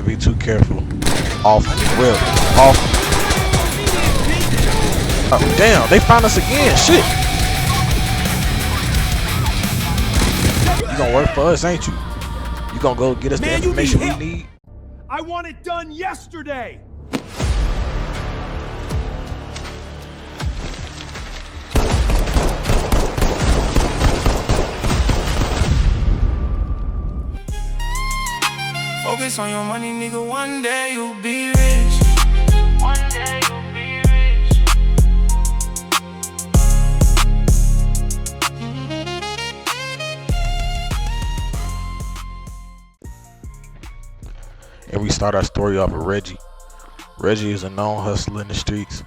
be too careful. Off the real. Off. Oh, damn, they found us again. Shit. You gonna work for us, ain't you? You gonna go get us the information we need? I want it done yesterday. Focus on your money, nigga. One day you'll be rich. One day you'll be rich. And we start our story off with Reggie. Reggie is a known hustler in the streets.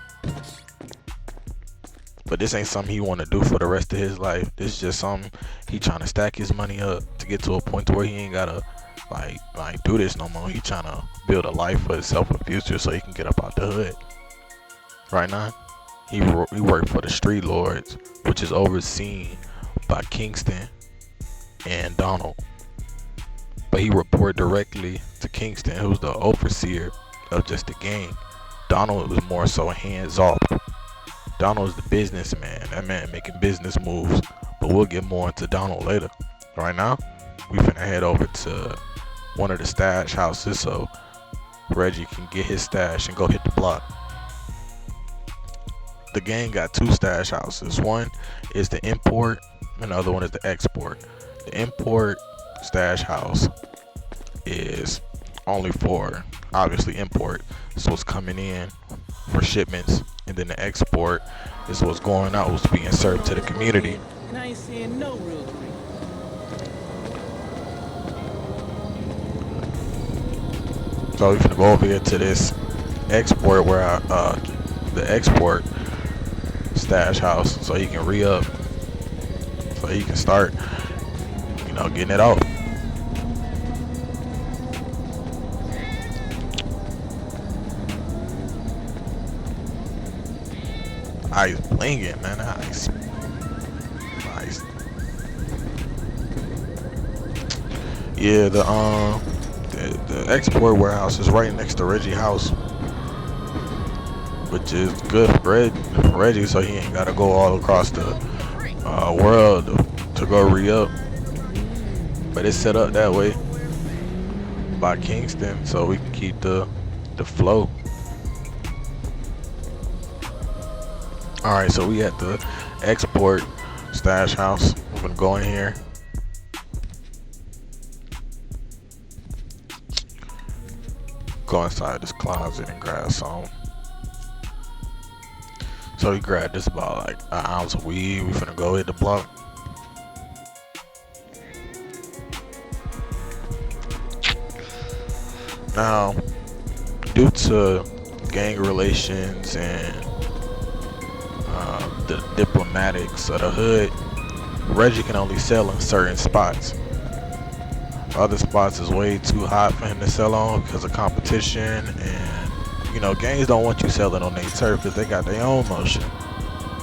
But this ain't something he want to do for the rest of his life. This is just something he trying to stack his money up to get to a point to where he ain't gotta like do this no more. He trying to build a life for himself in the future so he can get up out the hood. Right now, he worked for the Street Lords, which is overseen by Kingston and Donald. But he reported directly to Kingston, who's the overseer of just the gang. Donald was more so hands off. Donald is the businessman, that man making business moves. But we'll get more into Donald later. Right now, we finna head over to one of the stash houses so Reggie can get his stash and go hit the block. The gang got two stash houses. One is the import and the other one is the export. The import stash house is only for obviously import, so it's coming in for shipments, and then the export is what's going out, what's being served to the community. And I ain't seeing no real green. So we're gonna go over here to this export where the export stash house, so he can re-up, so he can start, you know, getting it off. Ice blinging, man. Nice. Yeah, the export warehouse is right next to Reggie's house, which is good for Reggie, so he ain't gotta go all across the world to go re-up. But it's set up that way by Kingston, so we can keep the flow. All right, so we at the export stash house. We're gonna go in here. Go inside this closet and grab some. So we grabbed this about like an ounce of weed. We finna go hit the block. Now, due to gang relations and the diplomatics of the hood, Reggie can only sell in certain spots. Other spots is way too hot for him to sell on because of competition, and you know, gangs don't want you selling on their turf because they got their own motion.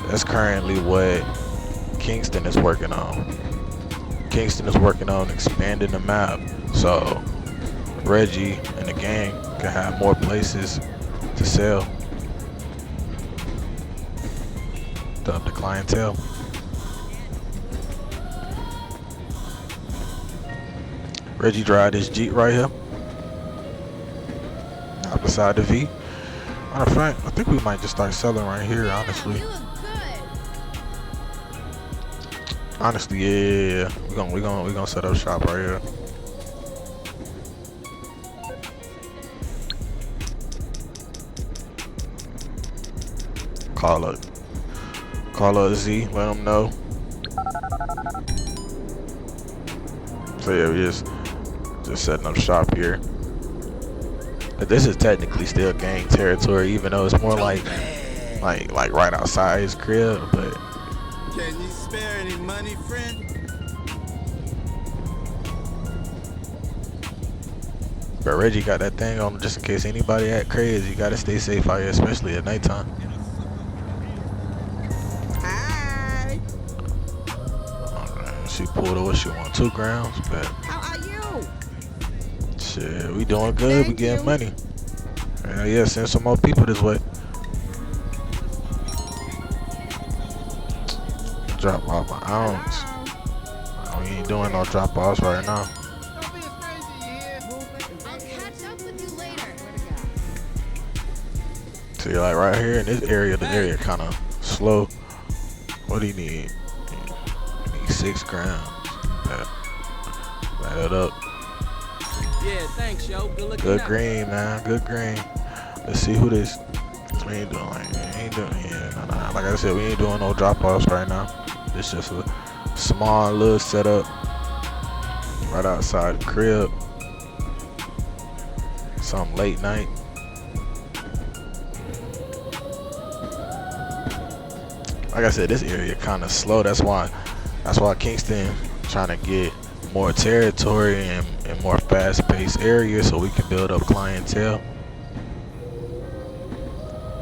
That's currently what Kingston is working on. Kingston is working on expanding the map so Reggie and the gang can have more places to sell the clientele. Reggie drive this Jeep right here, out beside the V. Matter of fact, I think we might just start selling right here, honestly. Honestly, yeah. We're gonna set up shop right here. Call up Z, let them know. So yeah, we just setting up shop here. But this is technically still gang territory, even though it's more like right outside his crib. But can you spare any money, friend? But Reggie got that thing on just in case anybody act crazy. You gotta stay safe out here, especially at nighttime. Hi. Oh, man. She pulled her what she want, 2 grams, but How are you? Shit, we doing good. We Thank getting you. money. Yeah, send some more people this way. Drop off my ounce. We ain't doing no drop offs right now. Don't be as crazy, you hear? I'll catch up with you later. See, like right here in this area, the area kind of slow. What do you need? You need 6 grams. Light it up. Yeah, thanks, yo. Good looking Good out. green, man. Good green. Let's see who this. We ain't doing. Nah. Like I said, we ain't doing no drop offs right now. It's just a small little setup right outside the crib. Some late night. Like I said, this area kind of slow. That's why Kingston trying to get more territory and more fast-paced areas so we can build up clientele.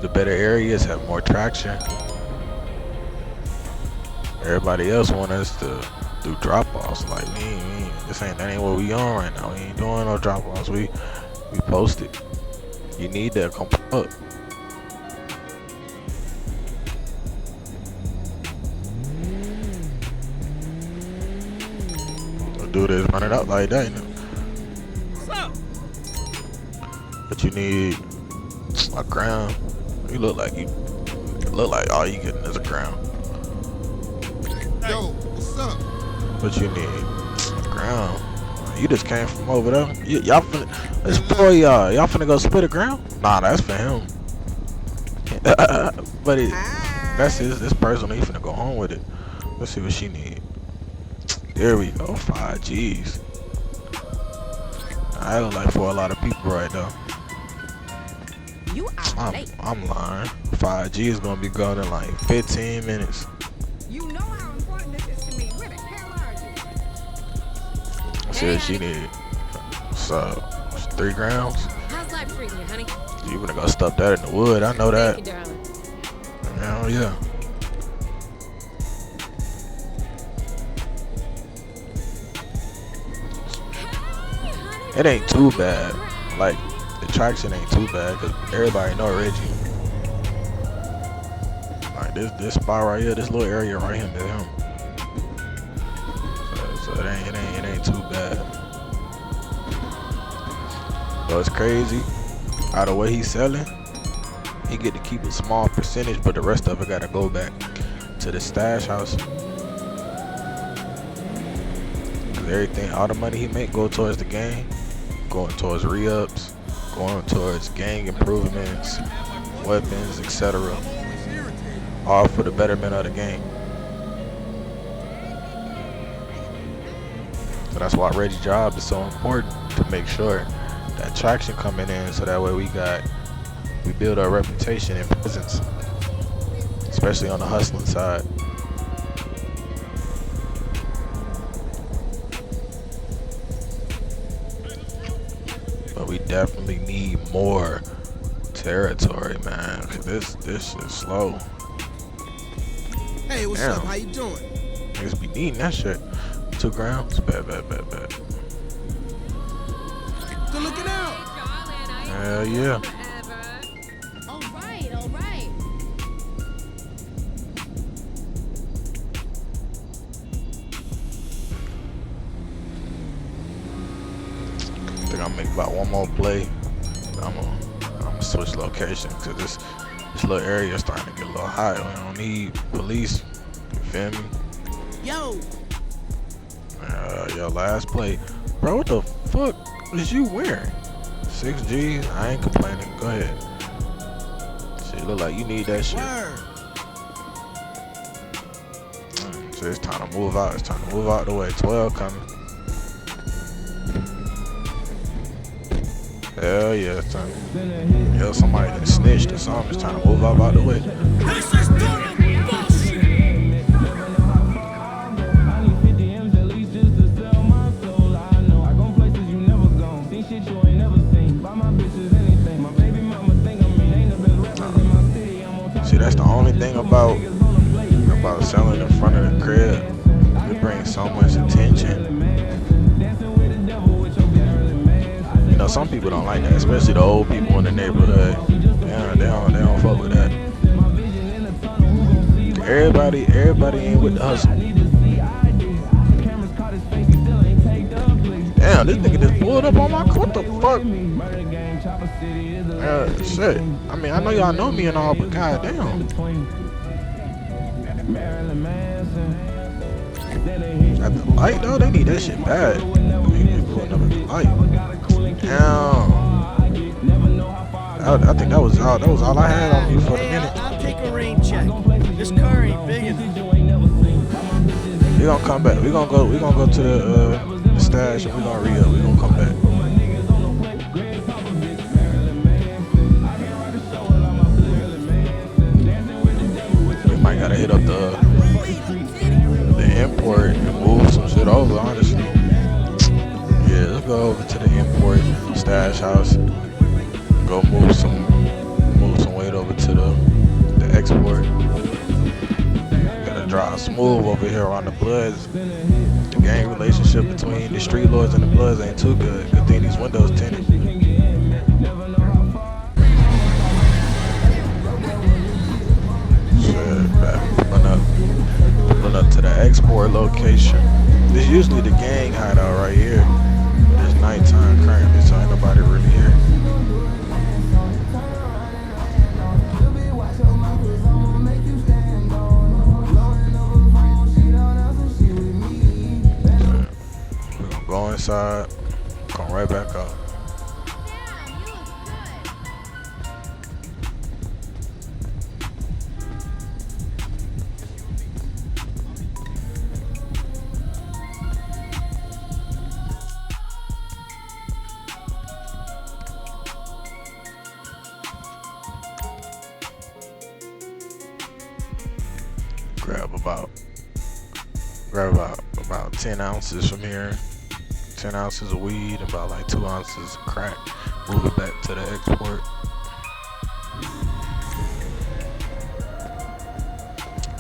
The better areas have more traction. Everybody else want us to do drop-offs. Like that ain't what we on right now. We ain't doing no drop-offs. We posted. You need that come up. Do this, run it out like that, you know. But you need a ground. You look like all you getting is a ground. Yo, what's up? But you need a ground. You just came from over there. Y'all finna, it's for y'all. Y'all finna go split a ground? Nah, that's for him. But that's his personal. He finna go home with it. Let's see what she need. There we go, 5 G's. I look like for a lot of people right now. You are late. I'm lying. 5 G is gonna be gone in like 15 minutes. You know how important this is to me. Where the hell are you? I said she needed. So 3 grams. How's life treating you, honey? You gonna go stuff that in the wood. I know that. Thank you, darling. Hell yeah. It ain't too bad. Like, the traction ain't too bad because everybody know Reggie. Like, this spot right here, this little area right here is him. So it ain't too bad. But it's crazy. Out of what he's selling, he get to keep a small percentage, but the rest of it gotta go back to the stash house. Cause everything, all the money he make go towards the game. Going towards re-ups, going towards gang improvements, weapons, etc. All for the betterment of the game. So that's why Reggie's job is so important, to make sure that traction coming in, so that way we build our reputation and presence, especially on the hustling side. But we definitely need more territory, man. Cause this is slow. Hey, what's Damn. up? How you doing? Niggas be needing that shit. 2 grams? Bet. Good looking out. Hell yeah. All right. I think I'll make about one more play. I'm gonna switch location because this little area is starting to get a little hot. We don't need police. You feel me? Yo. Your last play. Bro, what the fuck is you wearing? 6 G's? I ain't complaining. Go ahead. Shit, look like you need that shit. Word. So it's time to move out. It's time to move out the way. 12 coming. Hell yeah, it's time. Yo, somebody done snitched or something. It's time to move out the way. This is total bullshit. See, that's the only thing about selling in front of the crib. It brings so much attention. know, some people don't like that, especially the old people in the neighborhood. Yeah, they don't fuck with that. Everybody ain't with the hustle. Damn, this nigga just pulled up on my car. What the fuck? Shit. I mean, I know y'all know me and all, but goddamn. At the light though, they need that shit bad. They need to pull up at the light. Damn. I think that was all I had on me for the minute. I'll take a rain check. This car ain't big enough. We gonna come back. We gonna go to the stash and we gonna re-up. We gonna come back. We might gotta hit up the import and move some shit over. Honestly, yeah, let's go over to the import stash house. Go move some weight over to the export. Gotta drive smooth over here on the Bloods. The gang relationship between the street lords and the Bloods ain't too good. Good thing these windows tinted. Shit, pulling up to the export location. This is usually the gang hideout right here. It's nighttime currently, so ain't nobody really here. Go inside, come right back up. Grab about 10 ounces from here. 10 ounces of weed, about like 2 ounces of crack. Move it back to the export.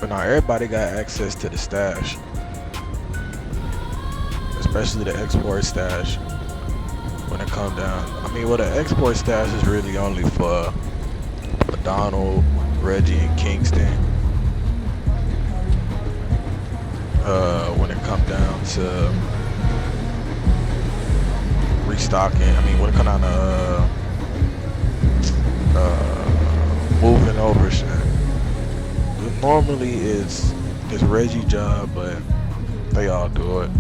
But now everybody got access to the stash, especially the export stash. When it comes down, I mean, well, the export stash is really only for Donald, Reggie, and Kingston. When it comes down to restocking, I mean, when it comes down to moving over shit, normally it's Reggie's job, but they all do it.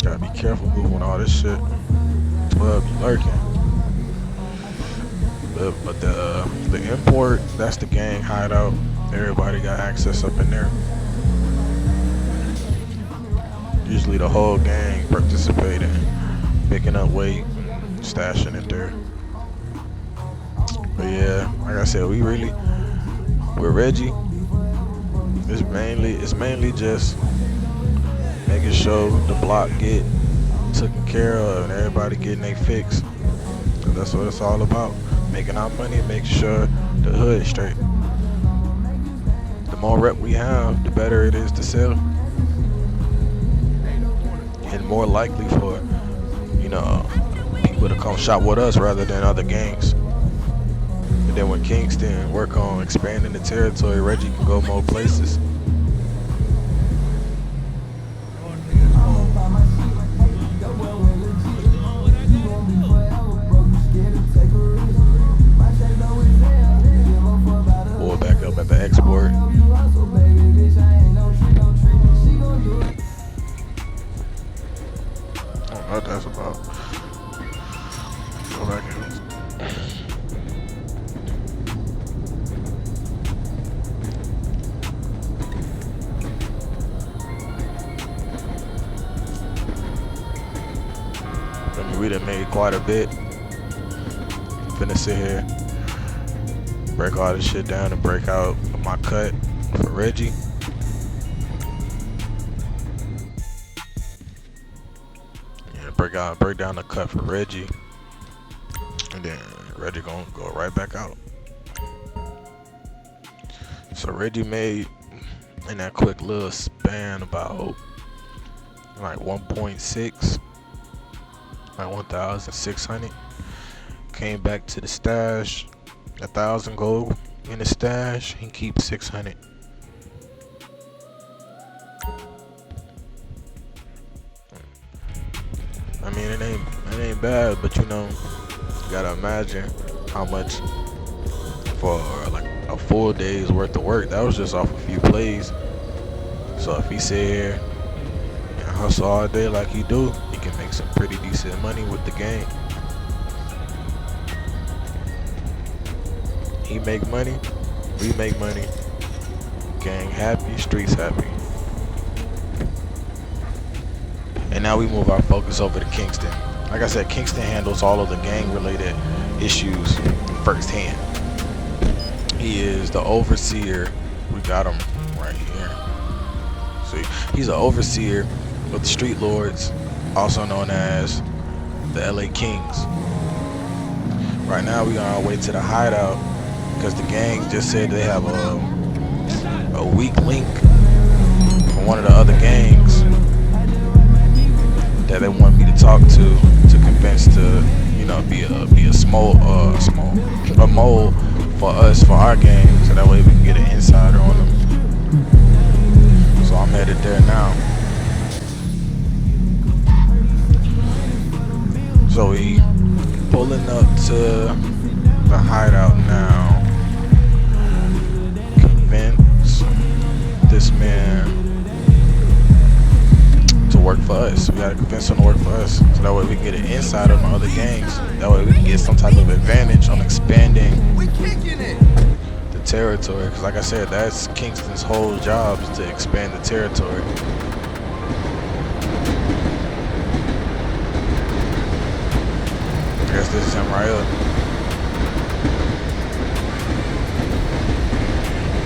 Gotta be careful moving all this shit. 12 be lurking. But the import, that's the gang hideout. Everybody got access up in there. Usually the whole gang participating, picking up weight, and stashing it there. But yeah, like I said, with Reggie, it's mainly just making sure the block get taken care of and everybody getting their fix. So that's what it's all about. Making our money, making sure the hood is straight. The more rep we have, the better it is to sell. And more likely for, people to come shop with us rather than other gangs. And then when Kingston work on expanding the territory, Reggie can go more places. Pull back up at the export. I don't know what that's about. Go back in. I mean, we done made quite a bit. Finna sit here, break all this shit down and break out my cut for Reggie. Yeah, break down the cut for Reggie. And then Reggie gonna go right back out. So Reggie made, in that quick little span, about like 1.6, like 1,600. Came back to the stash, 1,000 go in the stash, and keep 600. I mean, it ain't bad, but you know, you gotta imagine how much for like a full day's worth of work. That was just off a few plays. So if he sit here and hustle all day like he do, he can make some pretty decent money with the game. He make money, we make money. Gang happy, streets happy. And now we move our focus over to Kingston. Like I said, Kingston handles all of the gang-related issues firsthand. He is the overseer. We got him right here. See, he's an overseer of the street lords, also known as the LA Kings. Right now, we on our way to the hideout because the gang just said they have a weak link from one of the other gangs that they want me to talk to convince to, you know, be a mole for us, for our gang, so that way we can get an insider on them. So I'm headed there now. So we pulling up to the hideout now. Convince this man to work for us. We gotta convince him to work for us, so that way we can get an insider on other gangs. That way we can get some type of advantage on expanding the territory. Because like I said, that's Kingston's whole job, is to expand the territory. I guess this is him right up.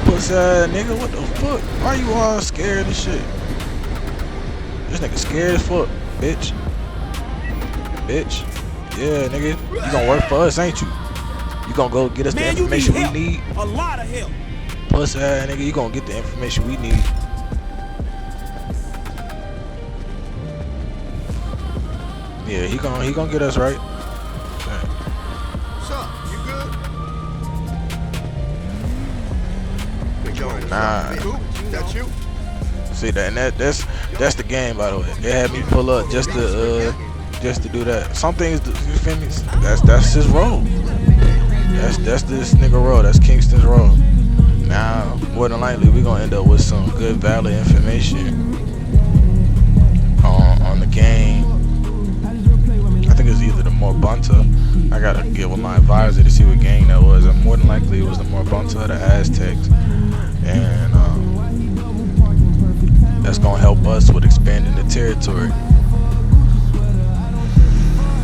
Pussy ass nigga, what the fuck? Why you all scared and shit? This nigga scared as fuck, bitch. Bitch. Yeah, nigga. You gonna work for us, ain't you? You gonna go get us the information we need? A lot of help. Plus, nigga, you gonna get the information we need. Yeah, he gonna get us right. What's up? You good? Nah. That's you? See that, and that's the game, by the way. They had me pull up just to do that. Some things, you feel me? That's his role. That's this nigga role. That's Kingston's role. Now, more than likely, we gonna end up with some good, valid information on the game. I think it's either the Morbunta. I gotta get with my advisor to see what gang that was. And more than likely, it was the Morbunta or the Aztecs. And that's gonna help us with expanding the territory.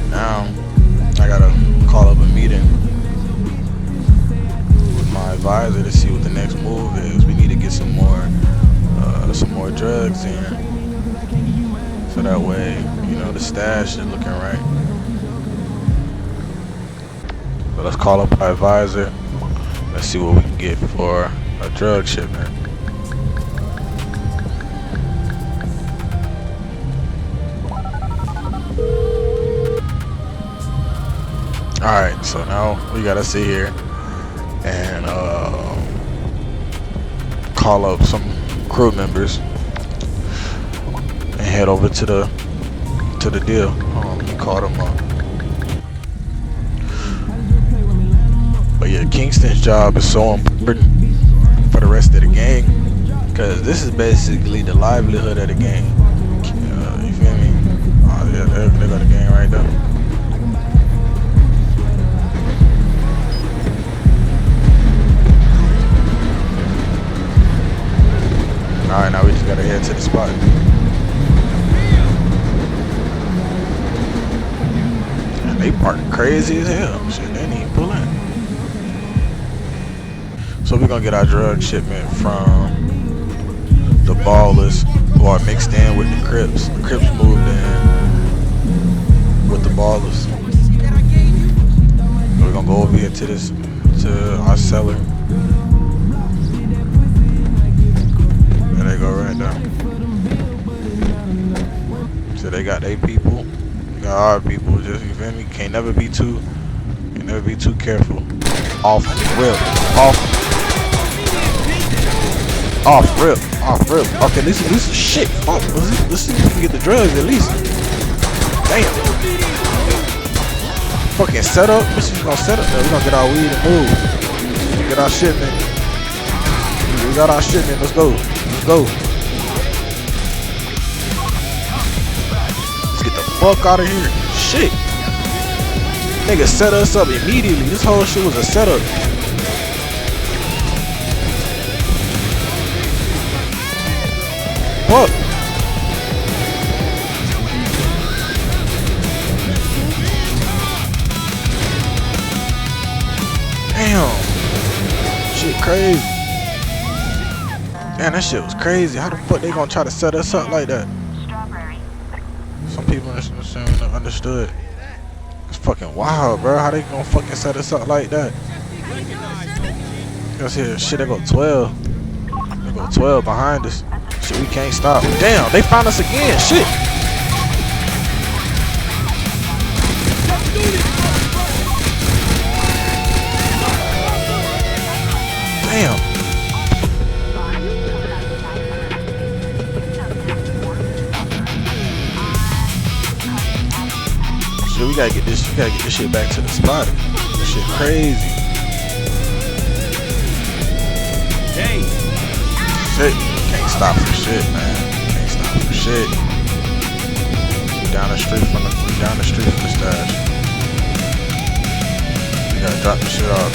Now, I gotta call up a meeting with my advisor to see what the next move is. We need to get some more drugs in, so that way, you know, the stash is looking right. So let's call up our advisor. Let's see what we can get for a drug shipment. Alright, so now we gotta sit here and call up some crew members and head over to the deal. Let me call them up. But yeah, Kingston's job is so important for the rest of the gang, because this is basically the livelihood of the gang. You feel me? Oh yeah, there go the gang right there. Alright, now we just gotta head to the spot. And they parked crazy as hell. Shit, they didn't even pull in. So we're gonna get our drug shipment from the Ballas, who are mixed in with the Crips. The Crips moved in with the Ballas. So we're gonna go over here to our cellar. There they go right there. So they got their people, we got our people. Just, you feel me? Can't never be too careful. Off rip, off rip. Okay, this is shit. Oh, this is we can get the drugs at least. Damn. Fucking setup. This is gonna set up. We gonna get our weed and move. Get our shit, man. We got our shit, man. Let's go. Let's go. Let's get the fuck out of here. Shit. Nigga set us up immediately. This whole shit was a setup. Fuck. Damn. Shit crazy. Damn, that shit was crazy. How the fuck they gonna try to set us up like that? Some people understood. It's fucking wild, bro. How they gonna fucking set us up like that? Let's hear shit. They go 12. They go 12 behind us. Shit, we can't stop. Damn, they found us again. Shit. Damn. Shit, we gotta get this shit back to the spot. This shit crazy. Hey. Shit. Can't stop for shit, man. Can't stop for shit. We down the street from the stash. We gotta drop the shit off.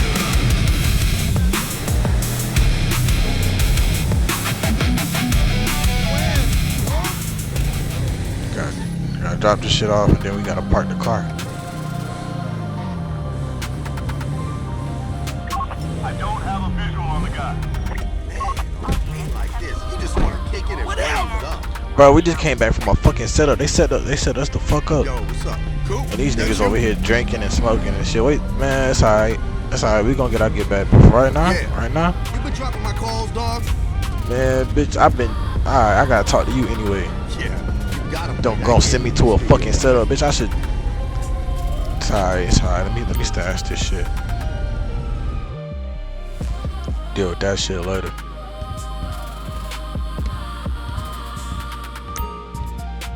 Gotta drop the shit off, and then we gotta park the car. I don't have a visual on the guy. Bro, we just came back from a fucking setup. They set us the fuck up. Yo, what's up? Cool. And these niggas over here drinking and smoking and shit. Wait, man, it's alright. It's alright. We gonna get our get back. But right now, right now, You been dropping my calls, dog? man, bitch, alright. I gotta talk to you anyway. Yeah. You got him. Don't go send me to a fucking setup, bitch. I should. It's alright. It's alright. Let me stash this shit. Deal with that shit later.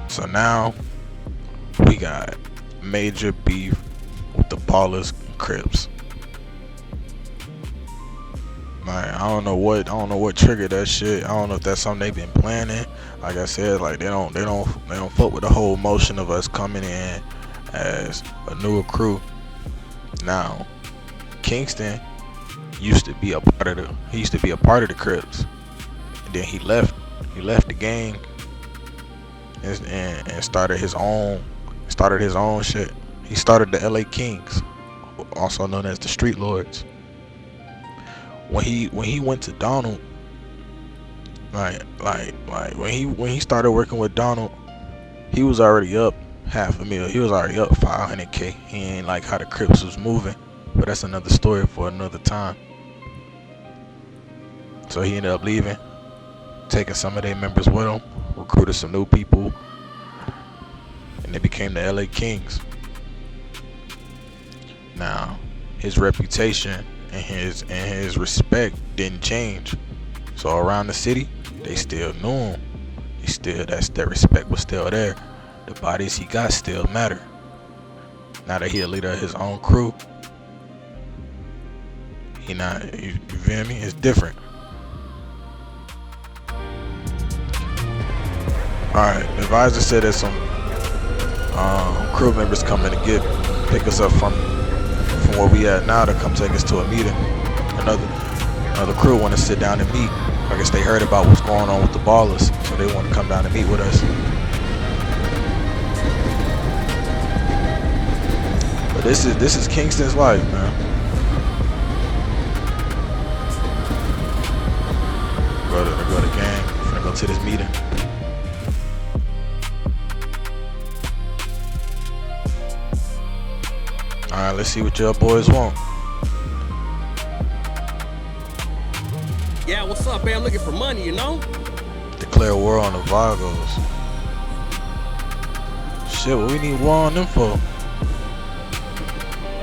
So now we got major beef with the Ballas and Crips. Like, I don't know what triggered that shit. I don't know if that's something they've been planning. Like I said, like they don't fuck with the whole motion of us coming in as a newer crew. Now, Kingston used to be a part of the Crips, and then he left the gang. And started his own shit. He started the LA Kings, also known as the Street Lords. When he went to Donald, like when he started working with Donald, he was already up $500,000. He was already up $500K. He ain't like how the Crips was moving, but that's another story for another time. So he ended up leaving, taking some of their members with him, recruited some new people, and they became the LA Kings. Now, his reputation and his respect didn't change. So around the city, they still knew him. That respect was still there. The bodies he got still matter. Now that he a leader of his own crew, you feel me? It's different. Alright, the advisor said that some crew members coming to pick us up from where we at now to come take us to a meeting. Another crew want to sit down and meet. I guess they heard about what's going on with the Ballas, so they want to come down and meet with us. But this is Kingston's life, man. Go to gang. Finna go to this meeting. Alright, let's see what y'all boys want. Yeah, what's up, man? I'm looking for money, you know? Declare war on the Vagos. shit, what we need war on them for?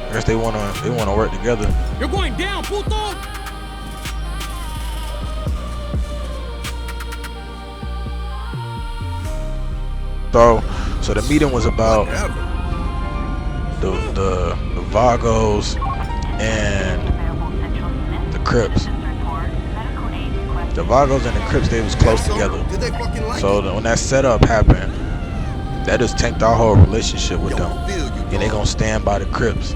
I guess they wanna work together. You're going down, puto! So the meeting was about the Vagos and the Crips. The Vagos and the Crips, they was close together. Did they fucking like So it? when that setup happened, that just tanked our whole relationship with them. Feel you, And they dog. gonna stand by the Crips.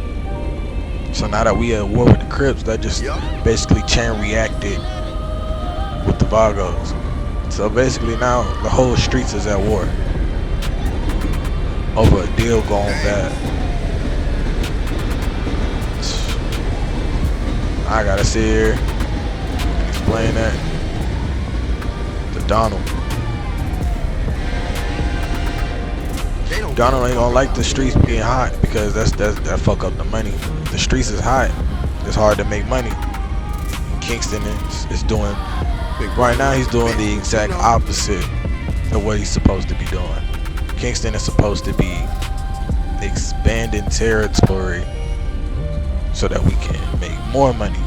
So now that we at war with the Crips, that just basically chain reacted with the Vagos. So basically now the whole streets is at war over a deal going bad. I gotta sit here and explain that to Donald. They don't Donald ain't gonna like the streets being hot because that fuck up the money. The streets is hot. It's hard to make money. And Kingston is doing right now. He's doing the exact opposite of what he's supposed to be doing. Kingston is supposed to be expanding territory so that we can make more money.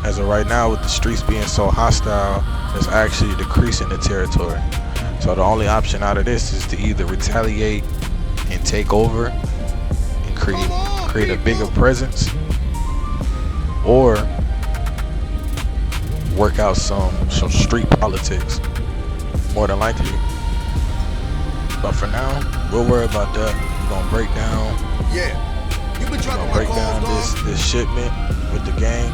As of right now, with the streets being so hostile, it's actually decreasing the territory. So the only option out of this is to either retaliate and take over and create a bigger presence, or work out some street politics, more than likely. But for now, we'll worry about that. We're gonna break down, Yeah. You been dropping my break calls, down dog? this shipment with the gang,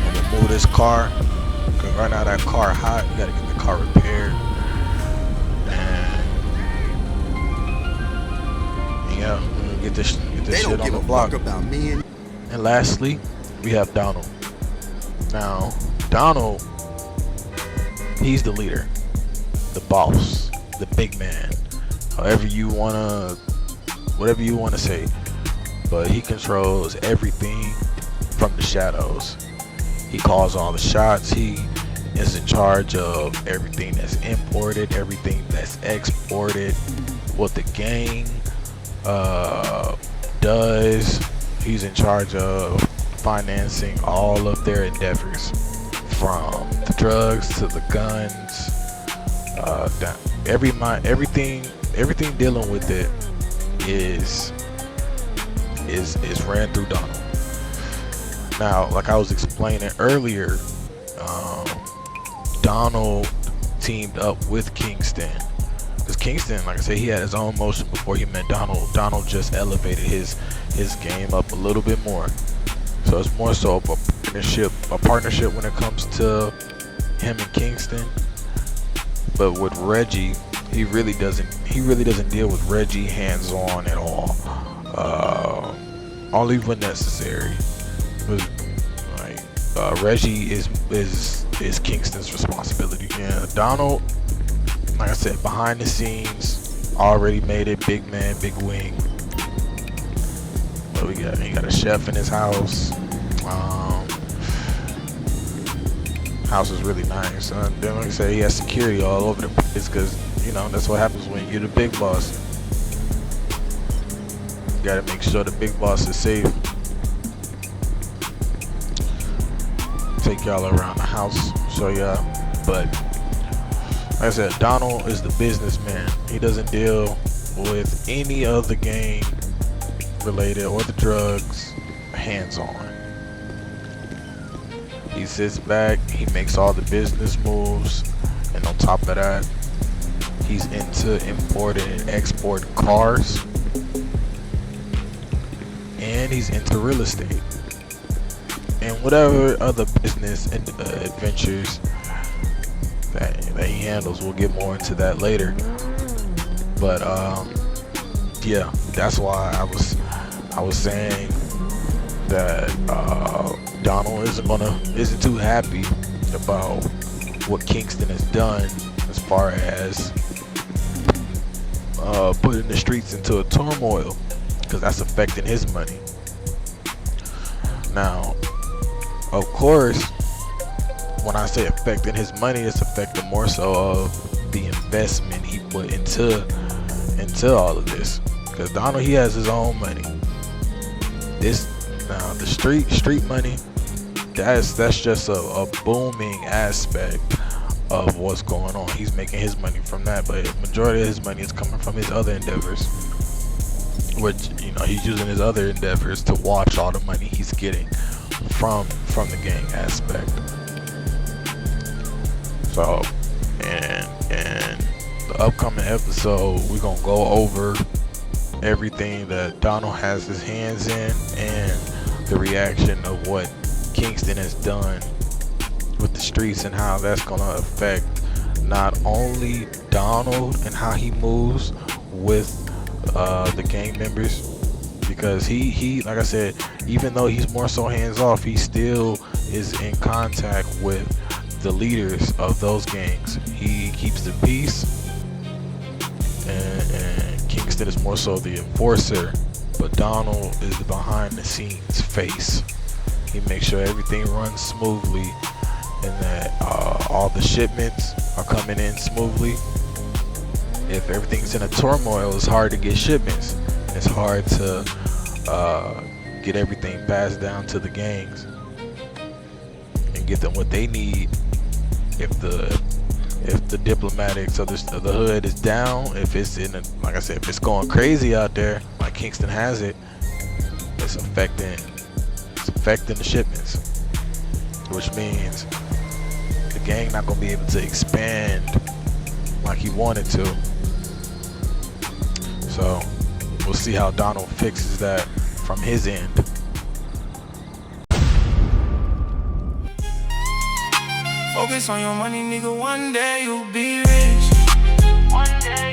and we'll move this car. Cause right now that car hot. We gotta get the car repaired. And yeah, we're gonna get this They shit don't on give the a block. fuck about me and And lastly, we have Donald. Now, Donald, he's the leader, the boss, the big man, whatever you wanna say. But he controls everything from the shadows. He calls all the shots. He is in charge of everything that's imported, everything that's exported. What the gang does, he's in charge of financing all of their endeavors, from the drugs to the guns, everything dealing with it is ran through Donald. Now, like I was explaining earlier, Donald teamed up with Kingston, because Kingston, like I said, he had his own motion before he met Donald. Donald just elevated his game up a little bit more. So it's more so of a partnership when it comes to him and Kingston. But with Reggie, he really doesn't deal with Reggie hands-on at all. Only when necessary. Reggie is Kingston's responsibility. Yeah, Donald, like I said, behind the scenes, already made it. Big man, big wing. What we got? He got a chef in his house. House is really nice. Then, like I said, he has security all over the place, because that's what happens when you're the big boss. You gotta make sure the big boss is safe. Take y'all around the house, show y'all. But like I said, Donald is the businessman. He doesn't deal with any of the gang related or the drugs hands-on. He sits back, he makes all the business moves, and on top of that, he's into importing and exporting cars, and he's into real estate and whatever other business and adventures that he handles. We'll get more into that later. But yeah, that's why I was saying that Donald isn't too happy about what Kingston has done as far as putting the streets into a turmoil, because that's affecting his money. Now, of course, when I say affecting his money, it's affecting more so of the investment he put into into all of this, because Donald, he has his own money. This now the street money, that's just a booming aspect of what's going on. He's making his money from that, but majority of his money is coming from his other endeavors, which, you know, he's using his other endeavors to watch all the money he's getting from the gang aspect. So and the upcoming episode, we're gonna go over everything that Donald has his hands in and the reaction of what Kingston has done with the streets and how that's gonna affect not only Donald and how he moves with the gang members, because he like I said, even though he's more so hands off, he still is in contact with the leaders of those gangs. He keeps the peace, and Kingston is more so the enforcer, but Donald is the behind the scenes face. He makes sure everything runs smoothly and that all the shipments are coming in smoothly. If everything's in a turmoil, it's hard to get shipments, and it's hard to get everything passed down to the gangs and get them what they need. If the diplomatics of the hood is down, if it's in a, like I said, if it's going crazy out there like Kingston has it, it's affecting the shipments, which means the gang not gonna be able to expand like he wanted to. So we'll see how Donald fixes that from his end. Focus on your money, nigga. One day you'll be rich. One day